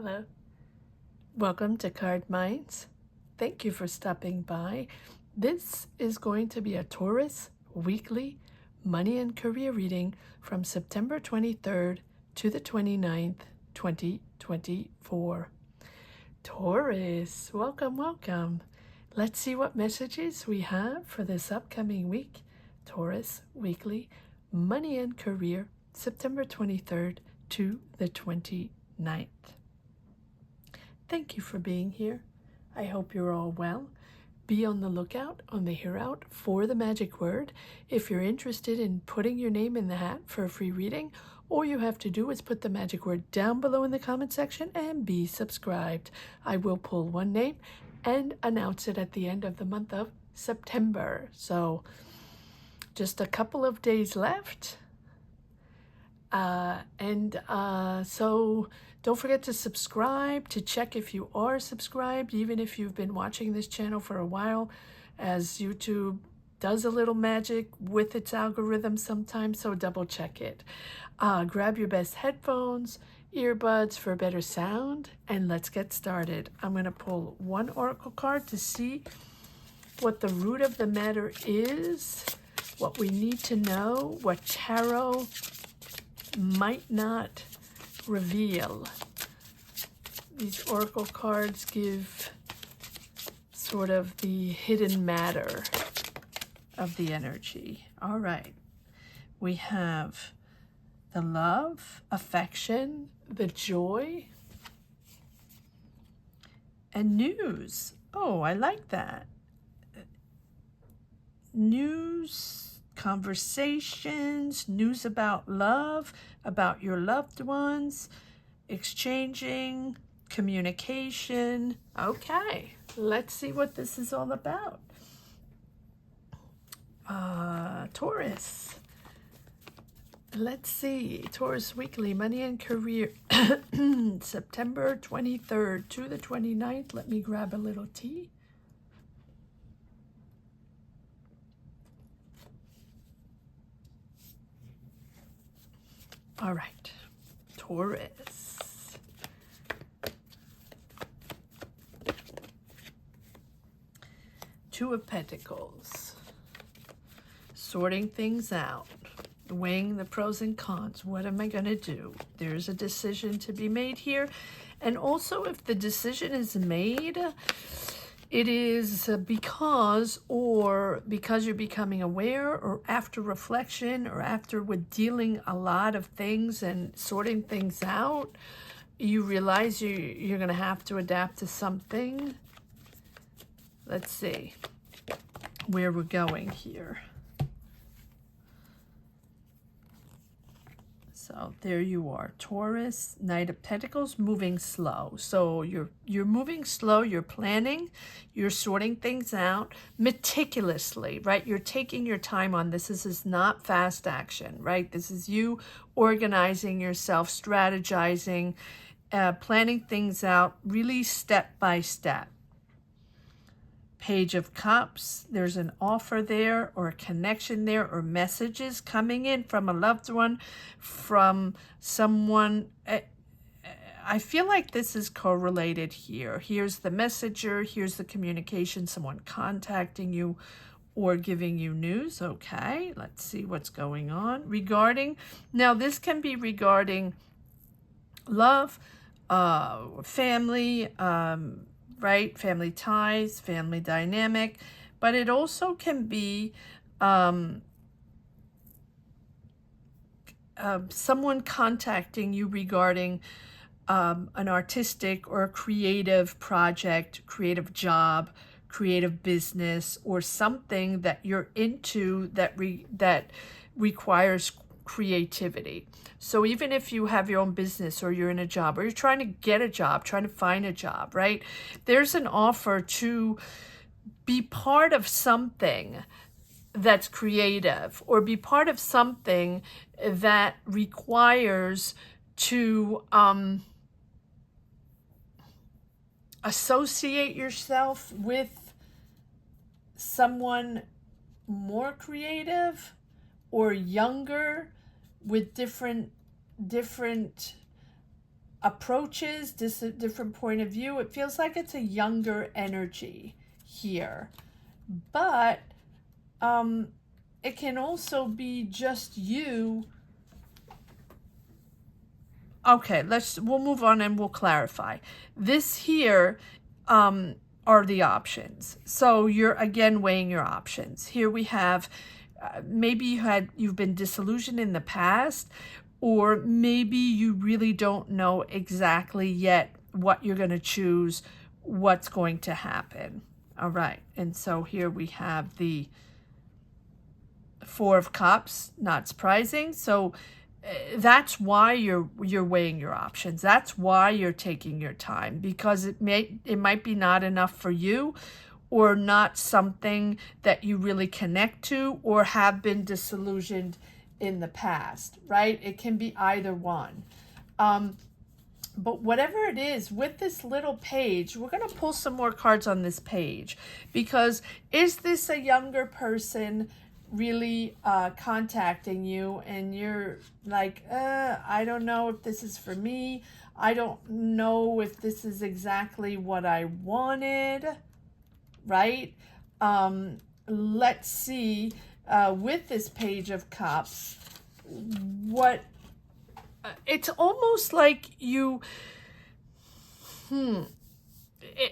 Hello. Welcome to Cardminds. Thank you for stopping by. This is going to be a Taurus weekly money and career reading from September 23rd to the 29th, 2024. Taurus, welcome, welcome. Let's see what messages we have for this upcoming week. Taurus weekly money and career, September 23rd to the 29th. Thank you for being here. I hope you're all well. Be on the lookout on the Hear Out for the magic word. If you're interested in putting your name in the hat for a free reading, all you have to do is put the magic word down below in the comment section and be subscribed. I will pull one name and announce it at the end of the month of September. So just a couple of days left. So don't forget to subscribe, to check if you are subscribed, even if you've been watching this channel for a while, as YouTube does a little magic with its algorithm sometimes, so double check it. Grab your best headphones, earbuds for better sound, and let's get started. I'm going to pull one oracle card to see what the root of the matter is, what we need to know, what tarot might not reveal. These oracle cards give sort of the hidden matter of the energy. All right. We have the love, affection, the joy, and news. Oh, I like that. News, conversations, news about love, about your loved ones, exchanging, communication. Okay, let's see what this is all about. Taurus. Let's see. Taurus weekly money and career, September 23rd to the 29th. Let me grab a little tea. All right, Taurus. Two of Pentacles. Sorting things out. Weighing the pros and cons. What am I going to do? There's a decision to be made here. And also, if the decision is made, it is because you're becoming aware, or after reflection, or after with dealing a lot of things and sorting things out, you realize you're going to have to adapt to something. Let's see where we're going here. So there you are, Taurus, Knight of Pentacles, moving slow. So you're moving slow, you're planning, you're sorting things out meticulously, right? You're taking your time on this. This is not fast action, right? This is you organizing yourself, strategizing, planning things out really step by step. Page of Cups, there's an offer there, or a connection there, or messages coming in from a loved one, from someone. I feel like this is correlated here. Here's the messenger, here's the communication, someone contacting you or giving you news. Okay, let's see what's going on. Regarding, now this can be regarding love, family, right? Family ties, family dynamic, but it also can be someone contacting you regarding an artistic or a creative project, creative job, creative business, or something that you're into that requires creativity. So even if you have your own business, or you're in a job, or you're trying to get a job, trying to find a job, right? There's an offer to be part of something that's creative, or be part of something that requires to associate yourself with someone more creative or younger, with different approaches, different point of view. It feels like it's a younger energy here. But it can also be just you. Okay, we'll move on and we'll clarify. This here are the options. So you're again weighing your options. Here we have maybe you've been disillusioned in the past, or maybe you really don't know exactly yet what you're going to choose, what's going to happen. All right, and so here we have the Four of Cups, not surprising. So that's why you're weighing your options. That's why you're taking your time, because it might be not enough for you, or not something that you really connect to, or have been disillusioned in the past, right? It can be either one. But whatever it is, with this little page, we're going to pull some more cards on this page, because is this a younger person really contacting you, and you're like, I don't know if this is for me. I don't know if this is exactly what I wanted, right? Let's see, with this Page of Cups, what it's almost like you,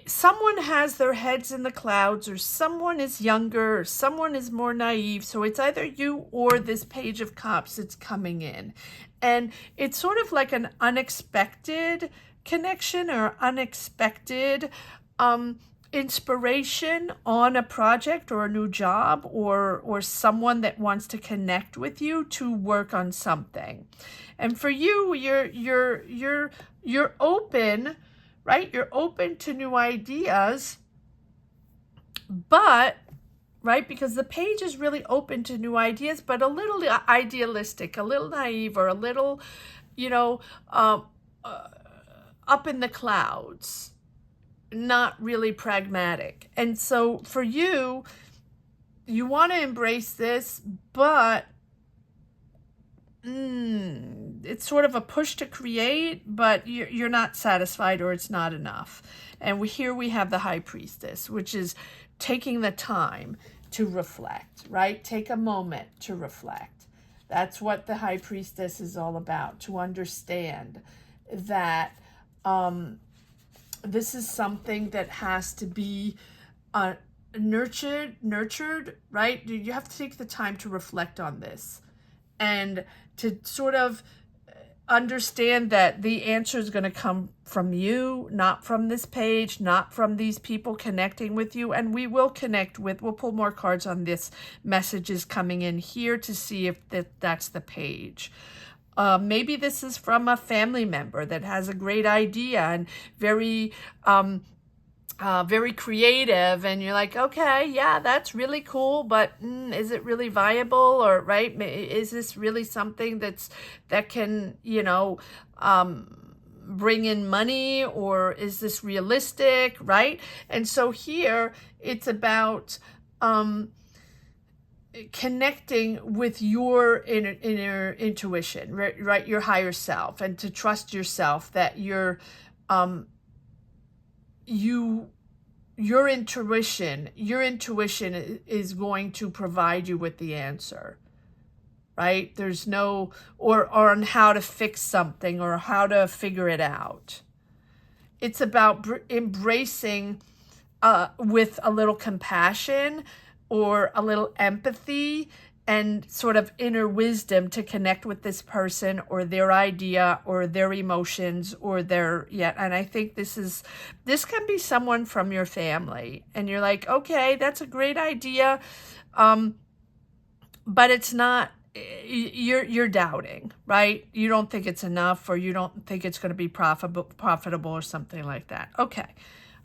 someone has their heads in the clouds, or someone is younger, or someone is more naive. So it's either you or this Page of Cups that's coming in. And it's sort of like an unexpected connection, or unexpected inspiration on a project or a new job, or someone that wants to connect with you to work on something. And for you, you're open, right? You're open to new ideas, but, right, because the page is really open to new ideas, but a little idealistic, a little naive, or a little, up in the clouds, not really pragmatic. And so for you, you want to embrace this, but it's sort of a push to create, but you're not satisfied, or it's not enough. And here we have the High Priestess, which is taking the time to reflect, right? Take a moment to reflect. That's what the High Priestess is all about, to understand that this is something that has to be nurtured, right? You have to take the time to reflect on this, and to sort of understand that the answer is going to come from you, not from this page, not from these people connecting with you. And we will we'll pull more cards on this messages coming in here to see if that's the page. Maybe this is from a family member that has a great idea and very creative, and you're like, okay, yeah, that's really cool, but is it really viable? Or, right, is this really something that can, bring in money, or is this realistic, right? And so here it's about connecting with your inner intuition, right? Your higher self, and to trust yourself that your intuition is going to provide you with the answer, right? There's no, or on how to fix something, or how to figure it out. It's about embracing with a little compassion, or a little empathy, and sort of inner wisdom to connect with this person, or their idea, or their emotions, or and I think this can be someone from your family, and you're like, okay, that's a great idea, but it's not, you're doubting, right? You don't think it's enough, or you don't think it's going to be profitable, or something like that. Okay.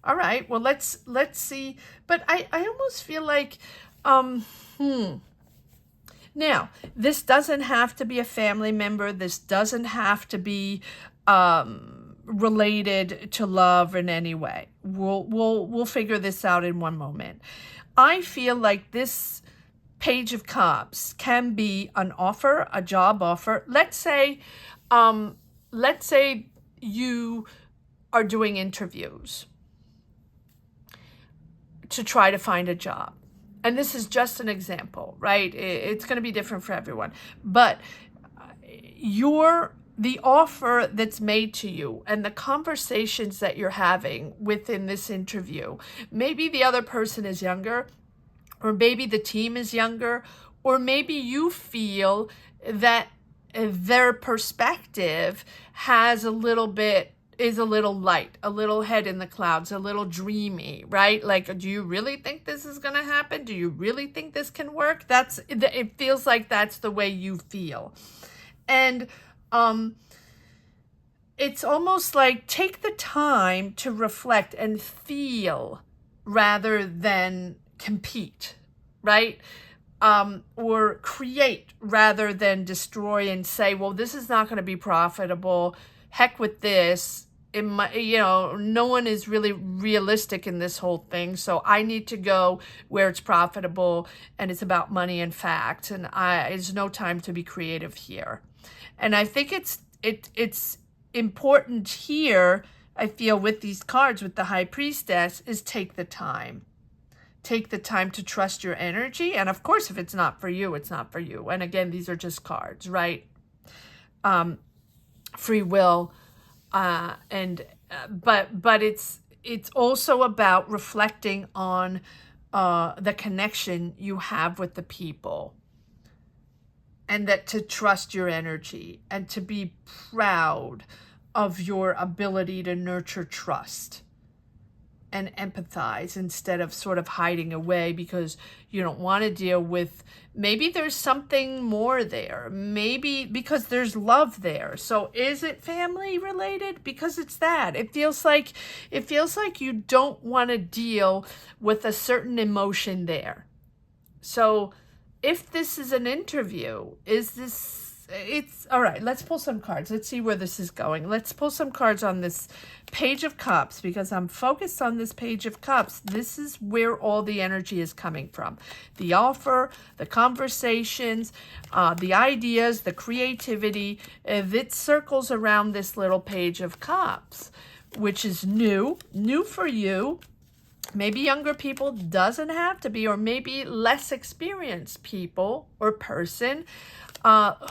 All right, well, let's see. But I almost feel like, now, this doesn't have to be a family member. This doesn't have to be related to love in any way. We'll figure this out in one moment. I feel like this Page of Cups can be an offer, a job offer. Let's say you are doing interviews to try to find a job. And this is just an example, right? It's going to be different for everyone. But the offer that's made to you and the conversations that you're having within this interview, maybe the other person is younger, or maybe the team is younger, or maybe you feel that their perspective is a little light, a little head in the clouds, a little dreamy, right? Like, do you really think this is going to happen? Do you really think this can work? It feels like that's the way you feel. And it's almost like take the time to reflect and feel rather than compete, right? Or create rather than destroy and say, well, this is not going to be profitable. Heck with this. No one is really realistic in this whole thing. So I need to go where it's profitable and it's about money and facts. And there's no time to be creative here. And I think it's important here, I feel, with these cards, with the High Priestess, is take the time. Take the time to trust your energy. And of course, if it's not for you, it's not for you. And again, these are just cards, right? Free will. But it's also about reflecting on the connection you have with the people. And that to trust your energy and to be proud of your ability to nurture trust and empathize instead of sort of hiding away because you don't want to deal with, maybe there's something more there, maybe because there's love there. So is it family related? Because it's that. It feels like you don't want to deal with a certain emotion there. So if this is an interview, it's all right. Let's pull some cards. Let's see where this is going. Let's pull some cards on this Page of Cups because I'm focused on this Page of Cups. This is where all the energy is coming from. The offer, the conversations, the ideas, the creativity. It circles around this little Page of Cups, which is new for you. Maybe younger people, doesn't have to be, or maybe less experienced people or person.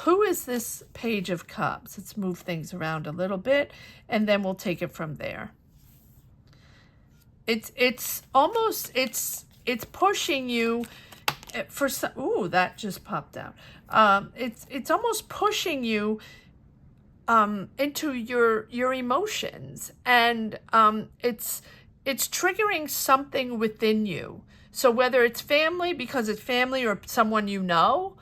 Who is this Page of Cups? Let's move things around a little bit, and then we'll take it from there. It's pushing you for some. Ooh, that just popped out. It's almost pushing you into your emotions, and it's triggering something within you. So whether it's family, because it's family or someone you know,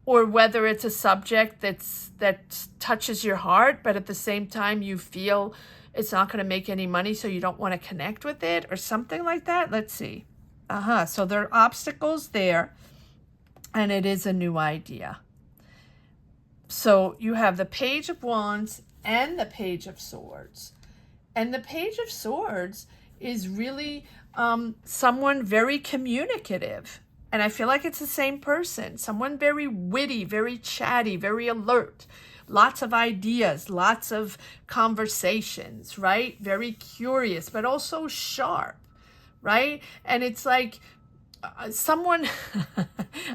or whether it's a subject that touches your heart, but at the same time you feel it's not going to make any money, so you don't want to connect with it, or something like that. Let's see. So there are obstacles there, and it is a new idea. So you have the Page of Wands and the Page of Swords. And the Page of Swords is really someone very communicative. And I feel like it's the same person. Someone very witty, very chatty, very alert. Lots of ideas, lots of conversations, right? Very curious, but also sharp, right? And it's like someone,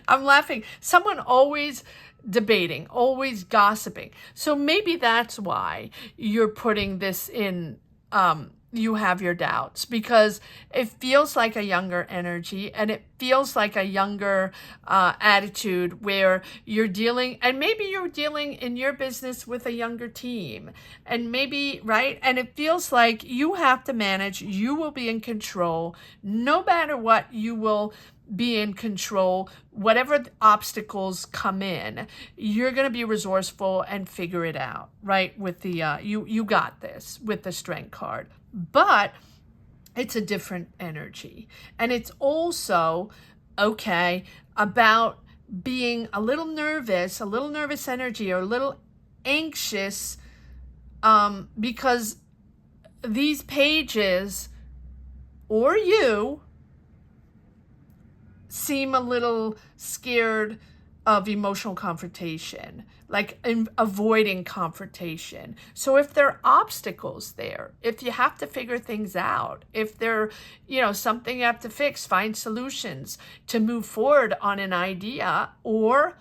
I'm laughing, someone always debating, always gossiping. So maybe that's why you're putting this in, you have your doubts, because it feels like a younger energy, and it feels like a younger attitude where you're dealing, and maybe you're dealing in your business with a younger team, and maybe, right? And it feels like you have to manage, you will be in control, no matter what, you will be in control. Whatever obstacles come in, you're going to be resourceful and figure it out, right? With the, you got this with the Strength card. But it's a different energy. And it's also, okay, about being a little nervous energy, or a little anxious, because these pages, or you, seem a little scared of emotional confrontation, like avoiding confrontation. So if there are obstacles there, if you have to figure things out, if there, something you have to fix, find solutions to move forward on an idea or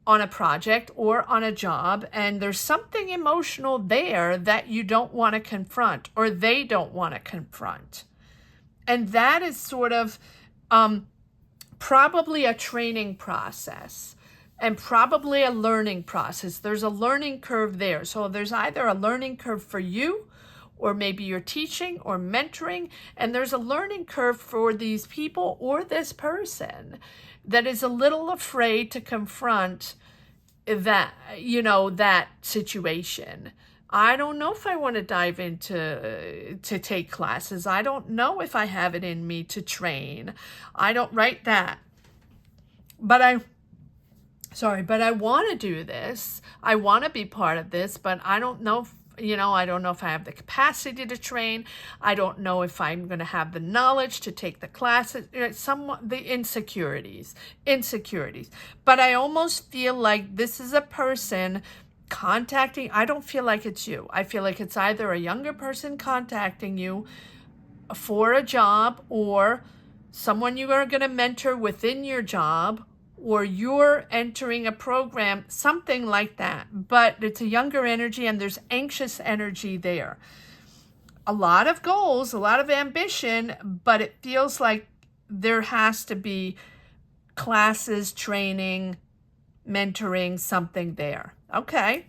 on a project or on a job, and there's something emotional there that you don't want to confront or they don't want to confront. And that is sort of probably a training process and probably a learning process. There's a learning curve there. So there's either a learning curve for you, or maybe you're teaching or mentoring, and there's a learning curve for these people or this person that is a little afraid to confront that, that situation. I don't know if I want to dive into to take classes. I don't know if I have it in me to train. I don't write that. But I want to do this. I want to be part of this, but I don't know if, I don't know if I have the capacity to train. I don't know if I'm going to have the knowledge to take the classes, the insecurities. But I almost feel like this is a person contacting. I don't feel like it's you. I feel like it's either a younger person contacting you for a job, or someone you are going to mentor within your job, or you're entering a program, something like that. But it's a younger energy and there's anxious energy there. A lot of goals, a lot of ambition, but it feels like there has to be classes, training, mentoring, something there. Okay.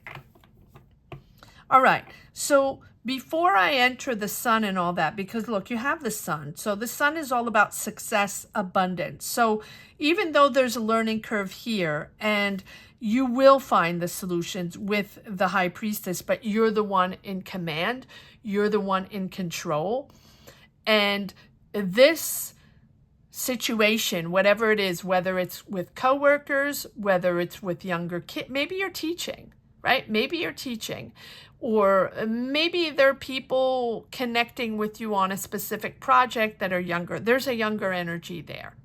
All right. So before I enter the sun and all that, because look, you have the sun. So the sun is all about success, abundance. So even though there's a learning curve here, and you will find the solutions with the high priestess, but you're the one in command. You're the one in control. And this situation, whatever it is, whether it's with coworkers, whether it's with younger kids, maybe you're teaching, right? Maybe you're teaching, or maybe there are people connecting with you on a specific project that are younger. There's a younger energy there.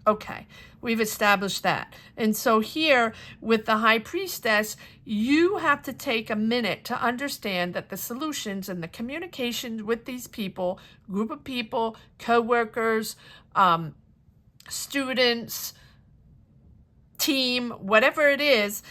Okay, we've established that. And so here with the high priestess, you have to take a minute to understand that the solutions and the communications with these people, group of people, coworkers, students, team, whatever it is,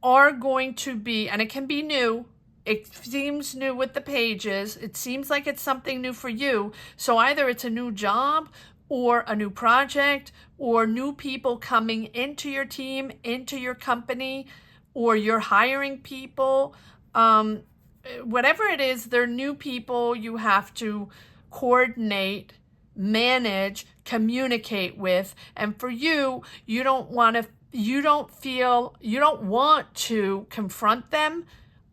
are going to be, and it can be new. It seems new with the pages. It seems like it's something new for you. So either it's a new job or a new project or new people coming into your team, into your company, or you're hiring people. Whatever it is, they're new people you have to coordinate, manage, communicate with. And for you, you don't want to confront them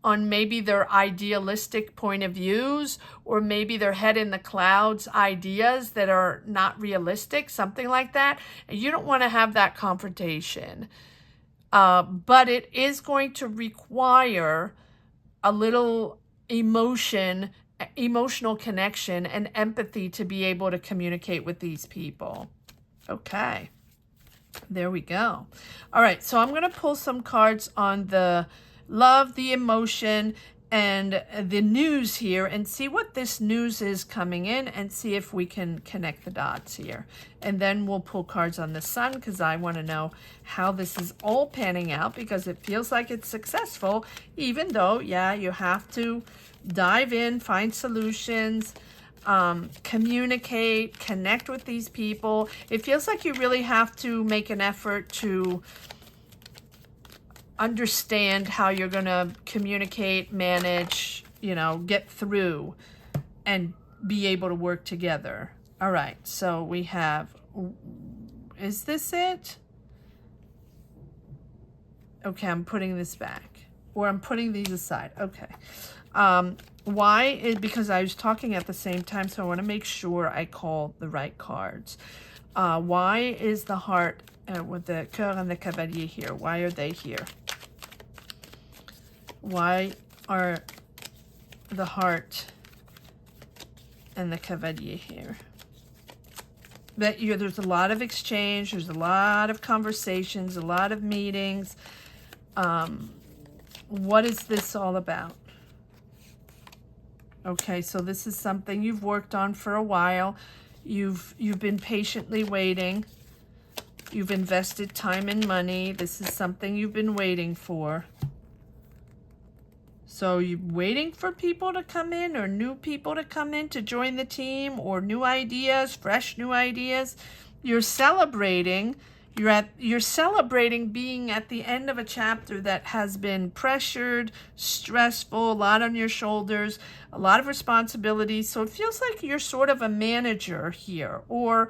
on maybe their idealistic point of views, or maybe their head in the clouds ideas that are not realistic, something like that. And you don't want to have that confrontation. But it is going to require a little emotional connection and empathy to be able to communicate with these people. Okay, there we go. All right, so I'm going to pull some cards on the love, the emotion, and the news here, and see what this news is coming in, and see if we can connect the dots here. And then we'll pull cards on the sun, because I want to know how this is all panning out, because it feels like it's successful, even though, yeah, you have to dive in, find solutions, communicate, connect with these people. It feels like you really have to make an effort to understand how you're going to communicate, manage, get through and be able to work together. All right, so we have, is this it? Okay, I'm putting this back, or I'm putting these aside. Okay. Why is, because I was talking at the same time, so I want to make sure I call the right cards. Why is the heart with the cœur and the cavalier here? Why are they here? Why are the heart and the cavalier here? that there's a lot of exchange, there's a lot of conversations, a lot of meetings. What is this all about? Okay, so this is something you've worked on for a while. You've been patiently waiting. You've invested time and money. This is something you've been waiting for. So you're waiting for people to come in, or new people to come in to join the team, or new ideas, fresh new ideas. You're celebrating. You're celebrating being at the end of a chapter that has been pressured, stressful, a lot on your shoulders, a lot of responsibilities. So it feels like you're sort of a manager here, or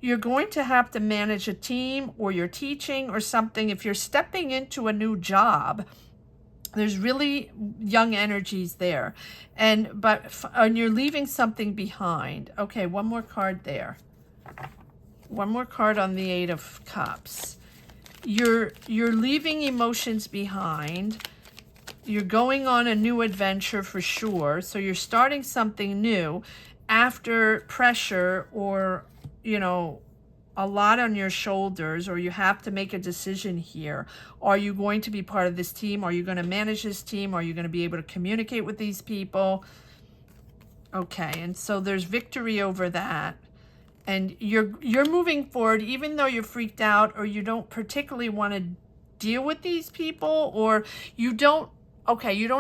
you're going to have to manage a team, or you're teaching or something. If you're stepping into a new job, there's really young energies there. And you're leaving something behind. Okay, one more card there. One more card on the Eight of Cups. You're leaving emotions behind. You're going on a new adventure for sure. So you're starting something new after pressure, or, you know, a lot on your shoulders, or you have to make a decision here. Are you going to be part of this team? Are you going to manage this team? Are you going to be able to communicate with these people? Okay, and so there's victory over that. And you're moving forward, even though you're freaked out, or you don't particularly want to deal with these people, or you don't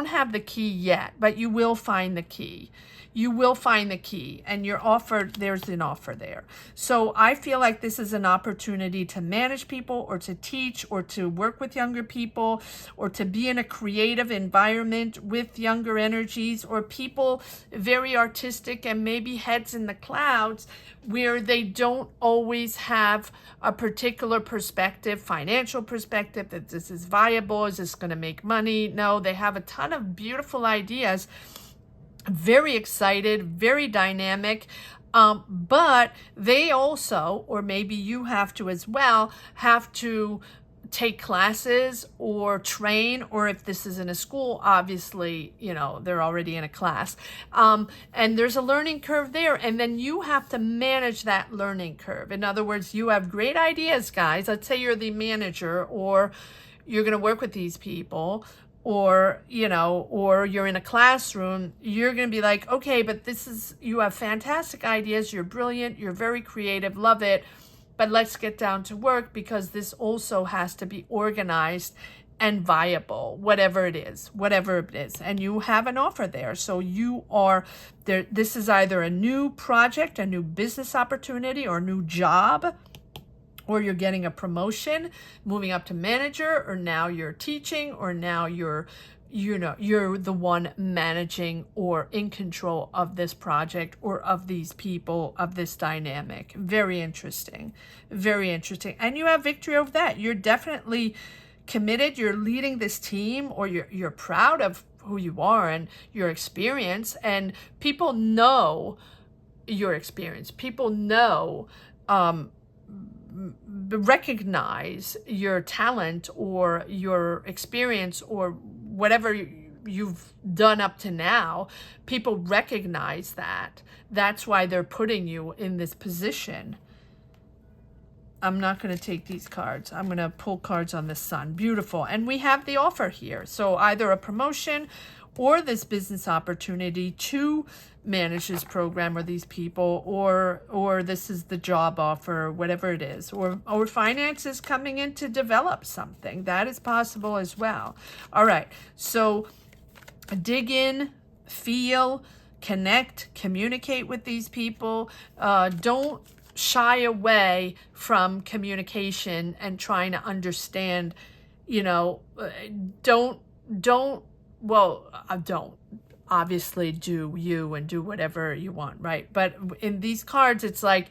have the key yet, but you will find the key. You will find the key, and you're offered, there's an offer there. So I feel like this is an opportunity to manage people, or to teach, or to work with younger people, or to be in a creative environment with younger energies, or people very artistic and maybe heads in the clouds, where they don't always have a particular perspective, financial perspective, that this is viable, is this going to make money? No, they have a ton of beautiful ideas. Very excited, very dynamic, but they also, or maybe you have to as well, have to take classes or train, or if this is in a school, obviously, you know, they're already in a class, and there's a learning curve there, and then you have to manage that learning curve. In other words, you have great ideas, guys. Let's say you're the manager, or you're going to work with these people, or, you know, or you're in a classroom. You're going to be like, okay, but you have fantastic ideas. You're brilliant. You're very creative. Love it. But let's get down to work, because this also has to be organized and viable, whatever it is. And you have an offer there. So you are there. This is either a new project, a new business opportunity, or a new job, or you're getting a promotion, moving up to manager, or now you're teaching, or now you're the one managing or in control of this project, or of these people, of this dynamic. Very interesting. Very interesting. And you have victory over that. You're definitely committed. You're leading this team, or you're proud of who you are and your experience, and people know your experience. People know, recognize your talent, or your experience, or whatever you've done up to now. People recognize that. That's why they're putting you in this position. I'm not going to take these cards. I'm going to pull cards on the Sun. Beautiful. And we have the offer here. So either a promotion, or this business opportunity to manage this program, or these people, or this is the job offer, whatever it is, or finances coming in to develop something. That is possible as well. All right, so dig in, feel, connect, communicate with these people. Don't shy away from communication and trying to understand, you know, don't obviously do you and do whatever you want, right? But in these cards, it's like,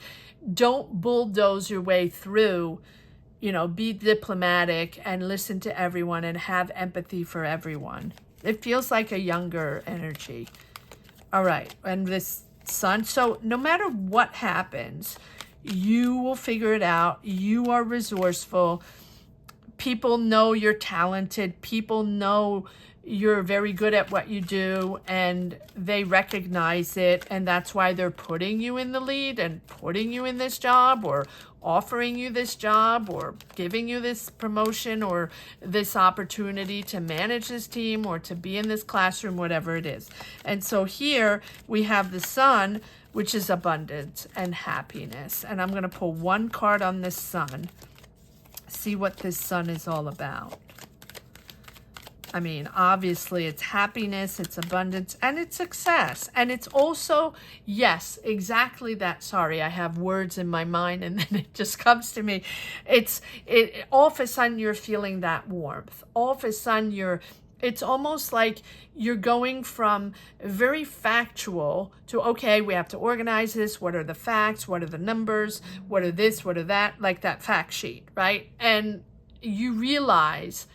don't bulldoze your way through, you know, be diplomatic and listen to everyone and have empathy for everyone. It feels like a younger energy. All right, and this Sun, so no matter what happens, you will figure it out. You are resourceful. People know you're talented. People know you're very good at what you do, and they recognize it, and that's why they're putting you in the lead and putting you in this job, or offering you this job, or giving you this promotion, or this opportunity to manage this team, or to be in this classroom, whatever it is. And so here we have the Sun, which is abundance and happiness. And I'm going to pull one card on this Sun, see what this Sun is all about. I mean, obviously it's happiness, it's abundance, and it's success. And it's also, yes, exactly that. Sorry, I have words in my mind and then it just comes to me. All of a sudden you're feeling that warmth. All of a sudden it's almost like you're going from very factual to, okay, we have to organize this. What are the facts? What are the numbers? What are this? What are that? Like that fact sheet, right? And you realize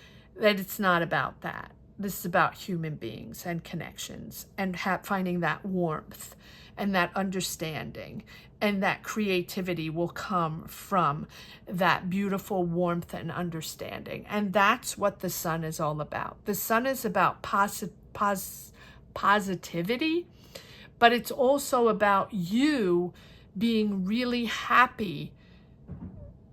that it's not about that. This is about human beings and connections, and finding that warmth and that understanding, and that creativity will come from that beautiful warmth and understanding. And that's what the Sun is all about. The Sun is about positivity, but it's also about you being really happy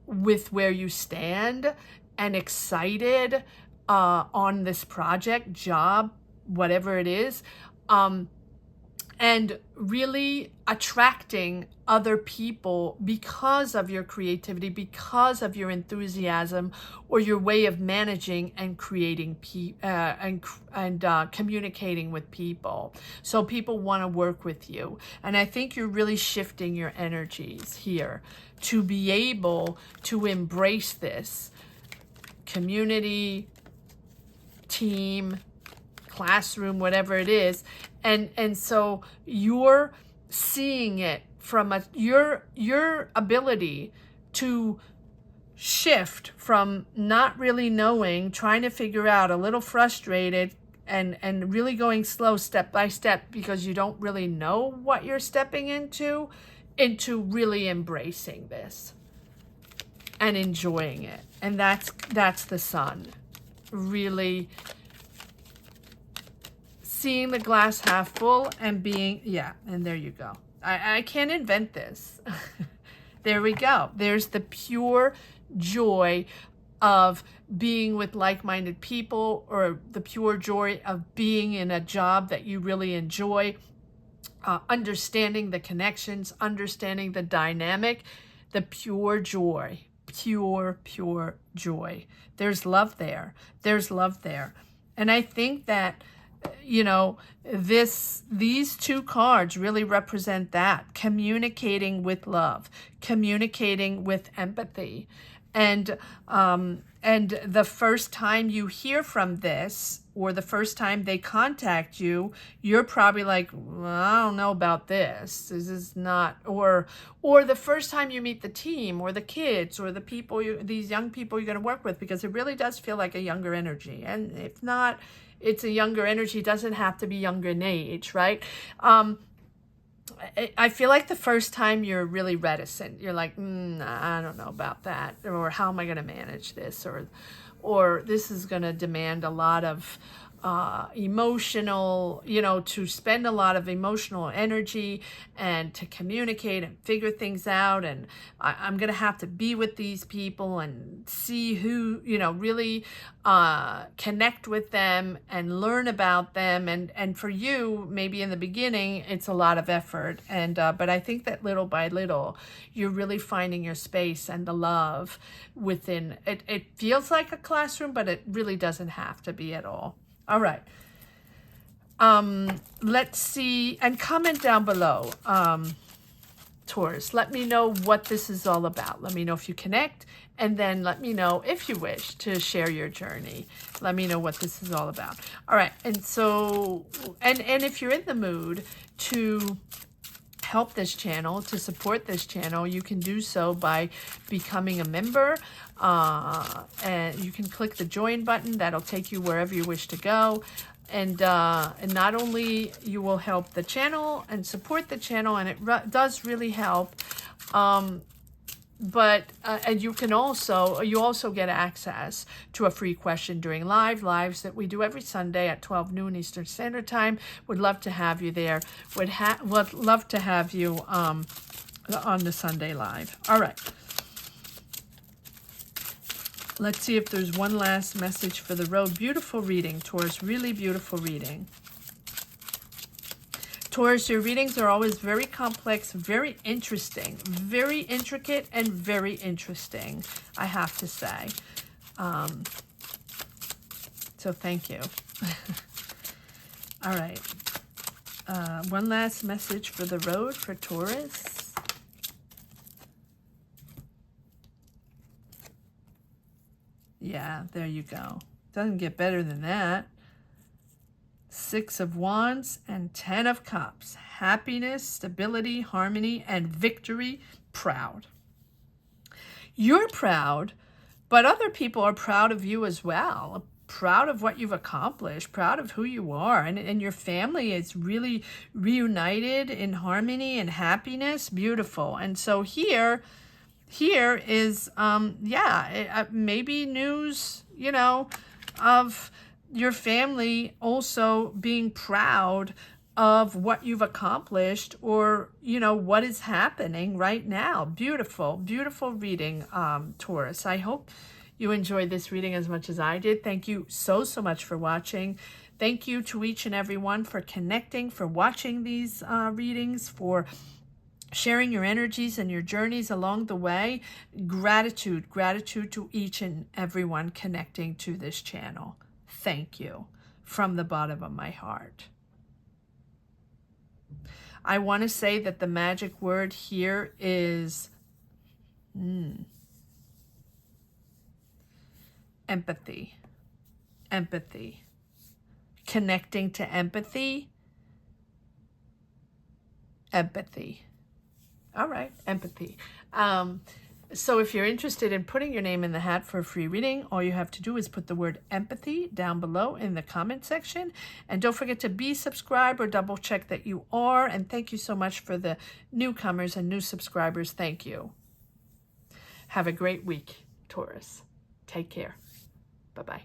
with where you stand and excited on this project, job, whatever it is, and really attracting other people because of your creativity, because of your enthusiasm, or your way of managing and creating communicating with people. So people want to work with you. And I think you're really shifting your energies here to be able to embrace this community, team, classroom, whatever it is. And so you're seeing it from your ability to shift from not really knowing, trying to figure out, a little frustrated, and really going slow step by step because you don't really know what you're stepping into really embracing this and enjoying it. And that's the Sun. Really seeing the glass half full and being, yeah, and there you go. I can't invent this. There we go. There's the pure joy of being with like-minded people, or the pure joy of being in a job that you really enjoy, understanding the connections, understanding the dynamic, the pure joy, pure joy. There's love there. There's love there. And I think that, you know, these two cards really represent that: communicating with love, communicating with empathy. And the first time you hear from this, or the first time they contact you, you're probably like, well, I don't know about this. This is not, or the first time you meet the team, or the kids, or the people, these young people you're going to work with, because it really does feel like a younger energy. And if not, it's a younger energy. It doesn't have to be younger in age, right? I feel like the first time you're really reticent. You're like, I don't know about that, or how am I going to manage this, or this is going to demand a lot of emotional, to spend a lot of emotional energy and to communicate and figure things out. And I'm going to have to be with these people and see who, really connect with them and learn about them. And for you, maybe in the beginning, it's a lot of effort. And but I think that little by little, you're really finding your space and the love within it. It feels like a classroom, but it really doesn't have to be at all. All right. Let's see, and comment down below, Taurus. Let me know what this is all about. Let me know if you connect, and then let me know if you wish to share your journey. Let me know what this is all about. All right. And so, and if you're in the mood to help this channel, to support this channel, you can do so by becoming a member. And you can click the join button. That'll take you wherever you wish to go. And not only you will help the channel and support the channel, and it does really help, and you also get access to a free question during lives that we do every Sunday at 12 noon Eastern Standard Time. Would love to have you there. Would love to have you on the Sunday live. All right. Let's see if there's one last message for the road. Beautiful reading, Taurus. Really beautiful reading. Taurus, your readings are always very complex, very interesting, very intricate, and very interesting, I have to say. So thank you. All right. One last message for the road for Taurus. Yeah, there you go. Doesn't get better than that. 6 of Wands and 10 of Cups. Happiness, stability, harmony, and victory. Proud. You're proud, but other people are proud of you as well. Proud of what you've accomplished, proud of who you are, and your family is really reunited in harmony and happiness. Beautiful. And so here is, maybe news, of your family also being proud of what you've accomplished, or, what is happening right now. Beautiful, beautiful reading, Taurus. I hope you enjoyed this reading as much as I did. Thank you so much for watching. Thank you to each and every one for connecting, for watching these readings, for sharing your energies and your journeys along the way. Gratitude to each and everyone connecting to this channel. Thank you from the bottom of my heart. I want to say that the magic word here is empathy. Empathy. Connecting to empathy. Empathy. All right, empathy. So if you're interested in putting your name in the hat for a free reading, all you have to do is put the word empathy down below in the comment section. And don't forget to be subscribed or double check that you are. And thank you so much for the newcomers and new subscribers. Thank you. Have a great week, Taurus. Take care. Bye-bye.